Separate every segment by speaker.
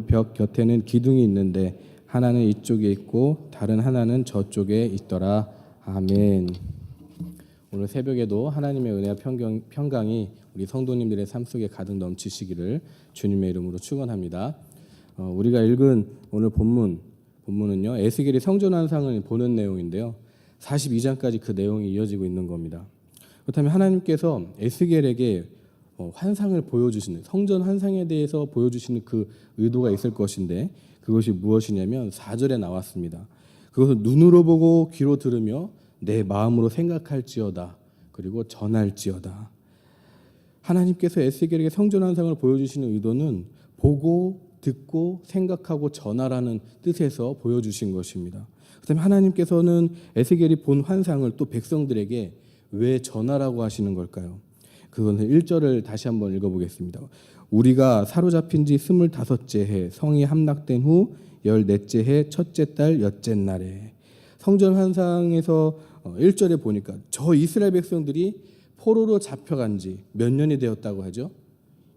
Speaker 1: 벽 곁에는 기둥이 있는데 하나는 이쪽에 있고 다른 하나는 저쪽에 있더라. 아멘. 오늘 새벽에도 하나님의 은혜와 평강이 우리 성도님들의 삶 속에 가득 넘치시기를 주님의 이름으로 축원합니다. 우리가 읽은 오늘 본문은요, 에스겔이 성전환상을 보는 내용인데요, 42장까지 그 내용이 이어지고 있는 겁니다. 그렇다면 하나님께서 에스겔에게 환상을 보여주시는, 성전 환상에 대해서 보여주시는 그 의도가 있을 것인데, 그것이 무엇이냐면 4절에 나왔습니다. 그것을 눈으로 보고 귀로 들으며 내 마음으로 생각할지어다, 그리고 전할지어다. 하나님께서 에스겔에게 성전 환상을 보여주시는 의도는 보고 듣고 생각하고 전하라는 뜻에서 보여주신 것입니다. 그다음에 하나님께서는 에스겔이 본 환상을 또 백성들에게 왜 전하라고 하시는 걸까요? 그것은 1절을 다시 한번 읽어보겠습니다. 우리가 사로잡힌 지 25째 해 성이 함락된 후 14째 해 첫째 달 엿째 날에. 성전 환상에서 1절에 보니까 저 이스라엘 백성들이 포로로 잡혀간 지 몇 년이 되었다고 하죠?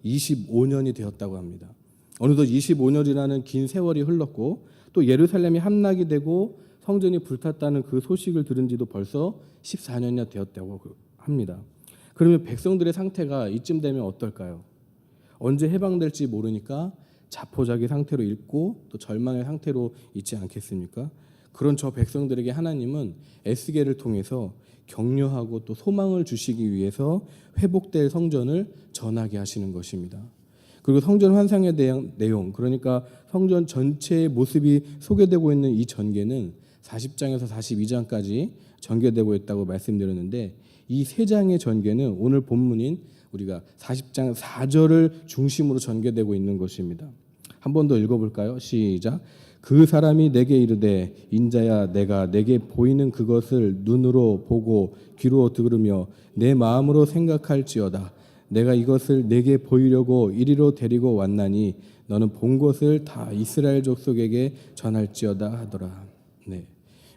Speaker 1: 25년이 되었다고 합니다. 어느덧 25년이라는 긴 세월이 흘렀고 또 예루살렘이 함락이 되고 성전이 불탔다는 그 소식을 들은 지도 벌써 14년이나 되었다고 합니다. 그러면 백성들의 상태가 이쯤 되면 어떨까요? 언제 해방될지 모르니까 자포자기 상태로 있고 또 절망의 상태로 있지 않겠습니까? 그런 저 백성들에게 하나님은 에스겔을 통해서 격려하고 또 소망을 주시기 위해서 회복될 성전을 전하게 하시는 것입니다. 그리고 성전 환상에 대한 내용, 그러니까 성전 전체의 모습이 소개되고 있는 이 전개는 40장에서 42장까지 전개되고 있다고 말씀드렸는데, 이 세 장의 전개는 오늘 본문인 우리가 40장 4절을 중심으로 전개되고 있는 것입니다. 한 번 더 읽어볼까요? 시작. 그 사람이 내게 이르되 인자야, 내가 내게 보이는 그것을 눈으로 보고 귀로 들으며 내 마음으로 생각할지어다. 내가 이것을 내게 보이려고 이리로 데리고 왔나니 너는 본 것을 다 이스라엘 족속에게 전할지어다 하더라. 네.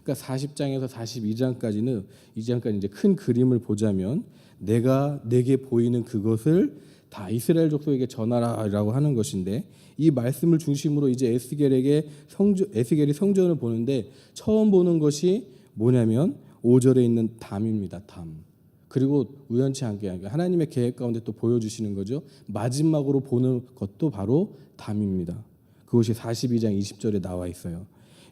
Speaker 1: 그러니까 40장에서 42장까지는 이제 큰 그림을 보자면 내가 내게 보이는 그것을 다 이스라엘 족속에게 전하라라고 하는 것인데, 이 말씀을 중심으로 이제 에스겔이 성전을 보는데 처음 보는 것이 뭐냐면 5절에 있는 담입니다. 담. 그리고 우연치 않게 하나님의 계획 가운데 또 보여주시는 거죠. 마지막으로 보는 것도 바로 담입니다. 그것이 42장 20절에 나와 있어요.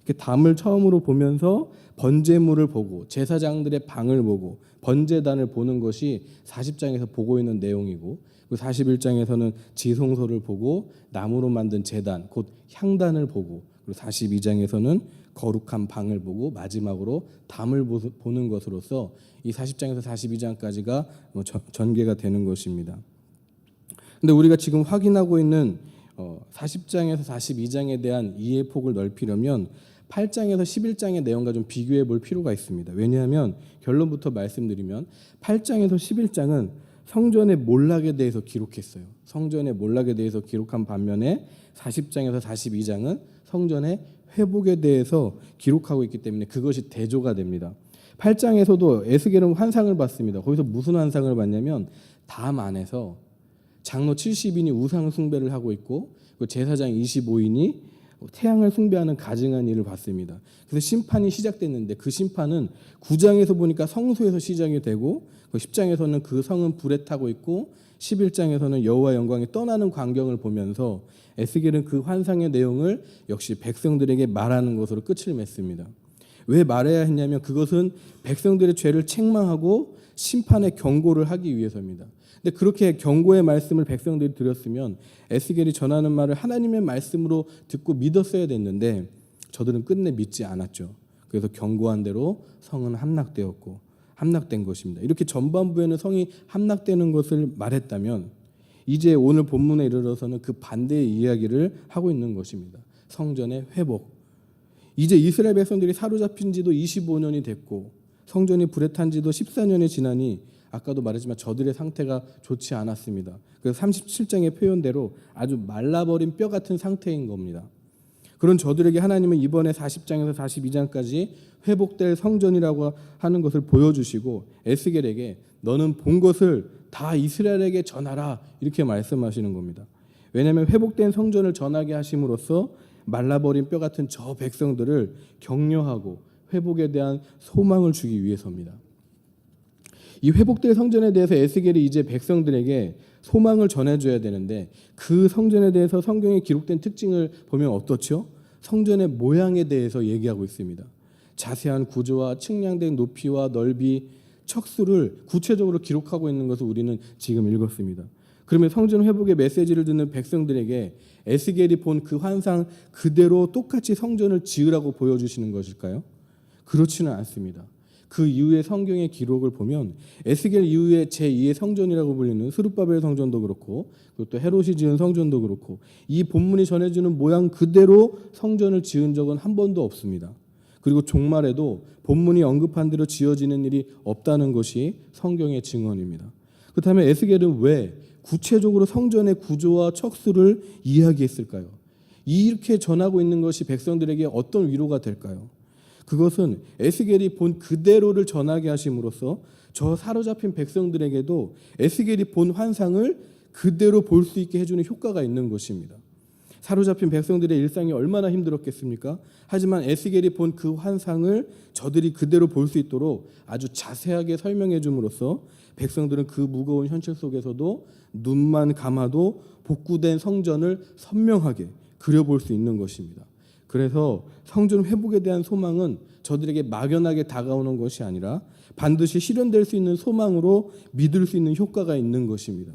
Speaker 1: 이렇게 담을 처음으로 보면서 번제물을 보고 제사장들의 방을 보고 번제단을 보는 것이 40장에서 보고 있는 내용이고, 그리고 41장에서는 지성소를 보고 나무로 만든 제단 곧 향단을 보고, 그리고 42장에서는 거룩한 방을 보고 마지막으로 담을 보는 것으로서 이 40장에서 42장까지가 전개가 되는 것입니다. 근데 우리가 지금 확인하고 있는 40장에서 42장에 대한 이해 폭을 넓히려면 8장에서 11장의 내용과 좀 비교해 볼 필요가 있습니다. 왜냐하면 결론부터 말씀드리면 8장에서 11장은 성전의 몰락에 대해서 기록했어요. 성전의 몰락에 대해서 기록한 반면에 40장에서 42장은 성전의 회복에 대해서 기록하고 있기 때문에 그것이 대조가 됩니다. 8장에서도 에스겔은 환상을 봤습니다. 거기서 무슨 환상을 봤냐면 담 안에서 장로 70인이 우상 숭배를 하고 있고 제사장 25인이 태양을 숭배하는 가증한 일을 봤습니다. 그래서 심판이 시작됐는데 그 심판은 9장에서 보니까 성소에서 시작이 되고 10장에서는 그 성은 불에 타고 있고 11장에서는 여호와 영광이 떠나는 광경을 보면서 에스겔은 그 환상의 내용을 역시 백성들에게 말하는 것으로 끝을 맺습니다. 왜 말해야 했냐면 그것은 백성들의 죄를 책망하고 심판의 경고를 하기 위해서입니다. 근데 그렇게 경고의 말씀을 백성들이 들었으면 에스겔이 전하는 말을 하나님의 말씀으로 듣고 믿었어야 됐는데 저들은 끝내 믿지 않았죠. 그래서 경고한 대로 성은 함락된 것입니다. 이렇게 전반부에는 성이 함락되는 것을 말했다면 이제 오늘 본문에 이르러서는 그 반대의 이야기를 하고 있는 것입니다. 성전의 회복. 이제 이스라엘 백성들이 사로잡힌 지도 25년이 됐고 성전이 불에 탄 지도 14년이 지나니 아까도 말했지만 저들의 상태가 좋지 않았습니다. 그래서 37장의 표현대로 아주 말라버린 뼈 같은 상태인 겁니다. 그런 저들에게 하나님은 이번에 40장에서 42장까지 회복될 성전이라고 하는 것을 보여주시고 에스겔에게 너는 본 것을 다 이스라엘에게 전하라 이렇게 말씀하시는 겁니다. 왜냐하면 회복된 성전을 전하게 하심으로써 말라버린 뼈 같은 저 백성들을 격려하고 회복에 대한 소망을 주기 위해서입니다. 이 회복된 성전에 대해서 에스겔이 이제 백성들에게 소망을 전해줘야 되는데 그 성전에 대해서 성경에 기록된 특징을 보면 어떻죠? 성전의 모양에 대해서 얘기하고 있습니다. 자세한 구조와 측량된 높이와 넓이, 척수를 구체적으로 기록하고 있는 것을 우리는 지금 읽었습니다. 그러면 성전 회복의 메시지를 듣는 백성들에게 에스겔이 본 그 환상 그대로 똑같이 성전을 지으라고 보여주시는 것일까요? 그렇지는 않습니다. 그 이후의 성경의 기록을 보면 에스겔 이후에 제2의 성전이라고 불리는 스룹바벨 성전도 그렇고 그리고 또 헤롯이 지은 성전도 그렇고 이 본문이 전해주는 모양 그대로 성전을 지은 적은 한 번도 없습니다. 그리고 종말에도 본문이 언급한 대로 지어지는 일이 없다는 것이 성경의 증언입니다. 그렇다면 에스겔은 왜 구체적으로 성전의 구조와 척수를 이야기했을까요? 이렇게 전하고 있는 것이 백성들에게 어떤 위로가 될까요? 그것은 에스겔이 본 그대로를 전하게 하심으로써 저 사로잡힌 백성들에게도 에스겔이 본 환상을 그대로 볼 수 있게 해주는 효과가 있는 것입니다. 사로잡힌 백성들의 일상이 얼마나 힘들었겠습니까? 하지만 에스겔이 본 그 환상을 저들이 그대로 볼 수 있도록 아주 자세하게 설명해 줌으로써 백성들은 그 무거운 현실 속에서도 눈만 감아도 복구된 성전을 선명하게 그려볼 수 있는 것입니다. 그래서 성전 회복에 대한 소망은 저들에게 막연하게 다가오는 것이 아니라 반드시 실현될 수 있는 소망으로 믿을 수 있는 효과가 있는 것입니다.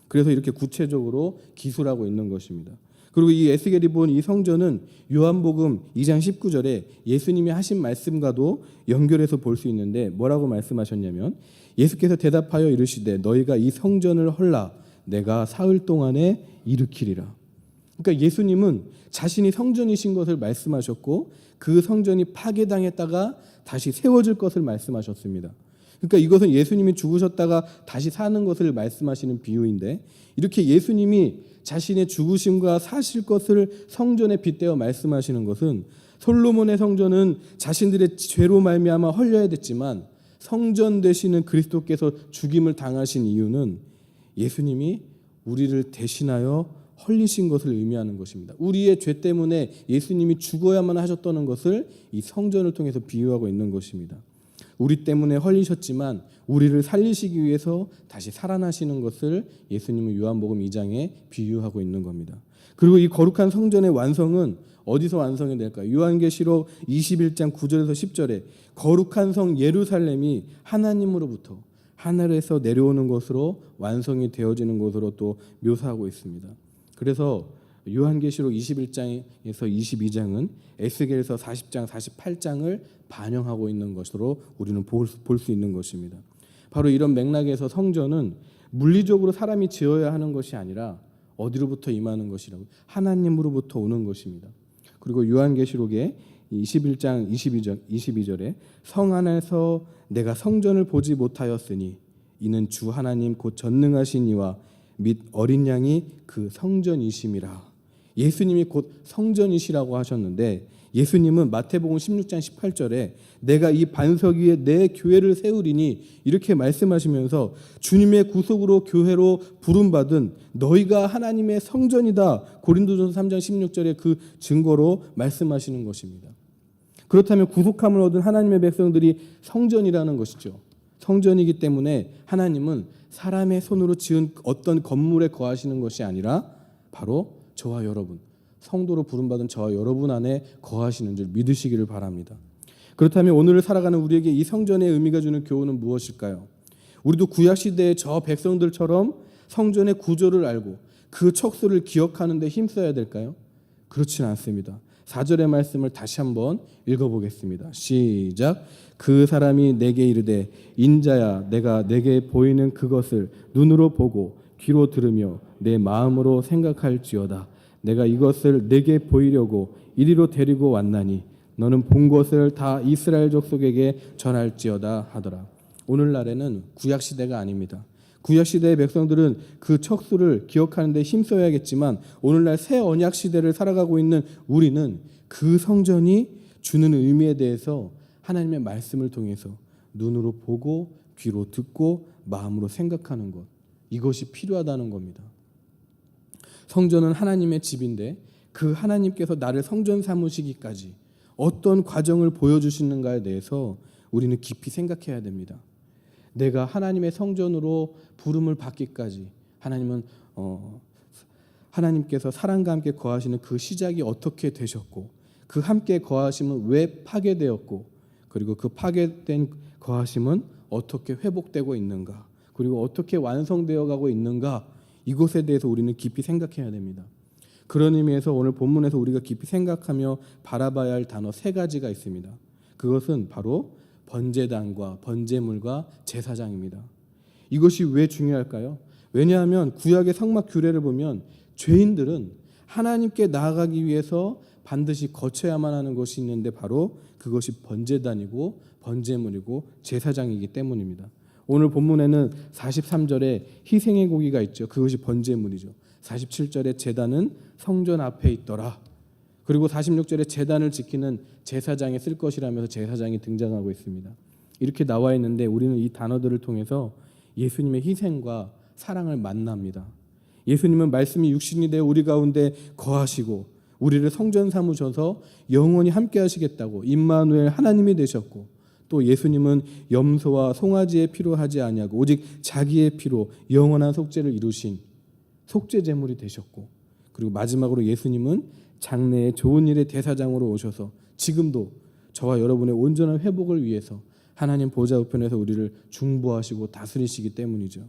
Speaker 1: 그래서 이렇게 구체적으로 기술하고 있는 것입니다. 그리고 이 에스겔이 본 이 성전은 요한복음 2장 19절에 예수님이 하신 말씀과도 연결해서 볼 수 있는데 뭐라고 말씀하셨냐면 예수께서 대답하여 이르시되 너희가 이 성전을 헐라 내가 사흘 동안에 일으키리라. 그러니까 예수님은 자신이 성전이신 것을 말씀하셨고 그 성전이 파괴당했다가 다시 세워질 것을 말씀하셨습니다. 그러니까 이것은 예수님이 죽으셨다가 다시 사는 것을 말씀하시는 비유인데 이렇게 예수님이 자신의 죽으심과 사실 것을 성전에 빗대어 말씀하시는 것은 솔로몬의 성전은 자신들의 죄로 말미암아 헐려야 됐지만 성전 되시는 그리스도께서 죽임을 당하신 이유는 예수님이 우리를 대신하여 헐리신 것을 의미하는 것입니다. 우리의 죄 때문에 예수님이 죽어야만 하셨다는 것을 이 성전을 통해서 비유하고 있는 것입니다. 우리 때문에 헐리셨지만 우리를 살리시기 위해서 다시 살아나시는 것을 예수님은 요한복음 2장에 비유하고 있는 겁니다. 그리고 이 거룩한 성전의 완성은 어디서 완성이 될까요? 요한계시록 21장 9절에서 10절에 거룩한 성 예루살렘이 하나님으로부터 하늘에서 내려오는 것으로 완성이 되어지는 것으로 또 묘사하고 있습니다. 그래서 요한계시록 21장에서 22장은 에스겔서 40장, 48장을 반영하고 있는 것으로 우리는 볼 수 있는 것입니다. 바로 이런 맥락에서 성전은 물리적으로 사람이 지어야 하는 것이 아니라 어디로부터 임하는 것이라고 하나님으로부터 오는 것입니다. 그리고 요한계시록의 21장 22절에 성 안에서 내가 성전을 보지 못하였으니 이는 주 하나님 곧 전능하신 이와 및 어린 양이 그 성전이심이라. 예수님이 곧 성전이시라고 하셨는데 예수님은 마태복음 16장 18절에 내가 이 반석 위에 내 교회를 세우리니 이렇게 말씀하시면서 주님의 구속으로 교회로 부름받은 너희가 하나님의 성전이다. 고린도전서 3장 16절에 그 증거로 말씀하시는 것입니다. 그렇다면 구속함을 얻은 하나님의 백성들이 성전이라는 것이죠. 성전이기 때문에 하나님은 사람의 손으로 지은 어떤 건물에 거하시는 것이 아니라 바로 저와 여러분, 성도로 부름받은 저와 여러분 안에 거하시는 줄 믿으시기를 바랍니다. 그렇다면 오늘 살아가는 우리에게 이 성전의 의미가 주는 교훈은 무엇일까요? 우리도 구약시대의 저 백성들처럼 성전의 구조를 알고 그 척수를 기억하는 데 힘써야 될까요? 그렇지는 않습니다. 4절의 말씀을 다시 한번 읽어보겠습니다. 시작. 그 사람이 내게 이르되 인자야 내가 내게 보이는 그것을 눈으로 보고 귀로 들으며 내 마음으로 생각할지어다. 내가 이것을 내게 보이려고 이리로 데리고 왔나니 너는 본 것을 다 이스라엘 족속에게 전할지어다 하더라. 오늘날에는 구약시대가 아닙니다. 구약시대의 백성들은 그 척수를 기억하는 데 힘써야겠지만 오늘날 새 언약시대를 살아가고 있는 우리는 그 성전이 주는 의미에 대해서 하나님의 말씀을 통해서 눈으로 보고 귀로 듣고 마음으로 생각하는 것, 이것이 필요하다는 겁니다. 성전은 하나님의 집인데 그 하나님께서 나를 성전 삼으시기까지 어떤 과정을 보여주시는가에 대해서 우리는 깊이 생각해야 됩니다. 내가 하나님의 성전으로 부름을 받기까지 하나님께서 사랑과 함께 거하시는 그 시작이 어떻게 되셨고, 그 함께 거하심은 왜 파괴되었고, 그리고 그 파괴된 거하심은 어떻게 회복되고 있는가, 그리고 어떻게 완성되어 가고 있는가, 이것에 대해서 우리는 깊이 생각해야 됩니다. 그런 의미에서 오늘 본문에서 우리가 깊이 생각하며 바라봐야 할 단어 3가지가 있습니다. 그것은 바로 번제단과 번제물과 제사장입니다. 이것이 왜 중요할까요? 왜냐하면 구약의 성막 규례를 보면 죄인들은 하나님께 나아가기 위해서 반드시 거쳐야만 하는 것이 있는데 바로 그것이 번제단이고 번제물이고 제사장이기 때문입니다. 오늘 본문에는 43절에 희생의 고기가 있죠. 그것이 번제물이죠. 47절에 제단은 성전 앞에 있더라. 그리고 46절에 제단을 지키는 제사장이 쓸 것이라면서 제사장이 등장하고 있습니다. 이렇게 나와 있는데 우리는 이 단어들을 통해서 예수님의 희생과 사랑을 만납니다. 예수님은 말씀이 육신이 되어 우리 가운데 거하시고 우리를 성전 삼으셔서 영원히 함께 하시겠다고 임마누엘 하나님이 되셨고, 또 예수님은 염소와 송아지의 피로 하지 아니하고 오직 자기의 피로 영원한 속죄를 이루신 속죄 제물이 되셨고, 그리고 마지막으로 예수님은 장래의 좋은 일의 대사장으로 오셔서 지금도 저와 여러분의 온전한 회복을 위해서 하나님 보좌 우편에서 우리를 중보하시고 다스리시기 때문이죠.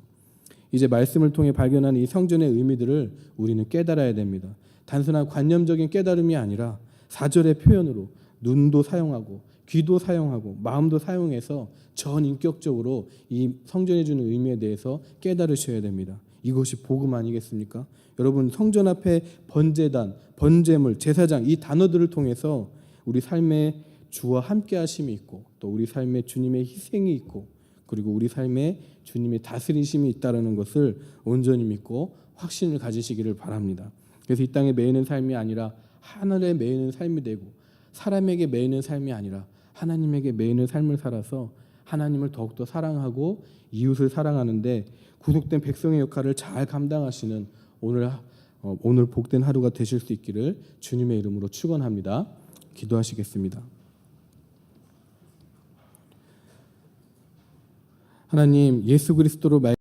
Speaker 1: 이제 말씀을 통해 발견한 이 성전의 의미들을 우리는 깨달아야 됩니다. 단순한 관념적인 깨달음이 아니라 4절의 표현으로 눈도 사용하고 귀도 사용하고 마음도 사용해서 전인격적으로 이 성전이 주는 의미에 대해서 깨달으셔야 됩니다. 이것이 복음 아니겠습니까? 여러분, 성전 앞에 번제단, 번제물, 제사장 이 단어들을 통해서 우리 삶에 주와 함께 하심이 있고, 또 우리 삶에 주님의 희생이 있고, 그리고 우리 삶에 주님의 다스리심이 있다는 것을 온전히 믿고 확신을 가지시기를 바랍니다. 그래서 이 땅에 매이는 삶이 아니라 하늘에 매이는 삶이 되고, 사람에게 매이는 삶이 아니라 하나님에게 매이는 삶을 살아서 하나님을 더욱더 사랑하고 이웃을 사랑하는데 구속된 백성의 역할을 잘 감당하시는 오늘 복된 하루가 되실 수 있기를 주님의 이름으로 축원합니다. 기도하시겠습니다. 하나님, 예수 그리스도로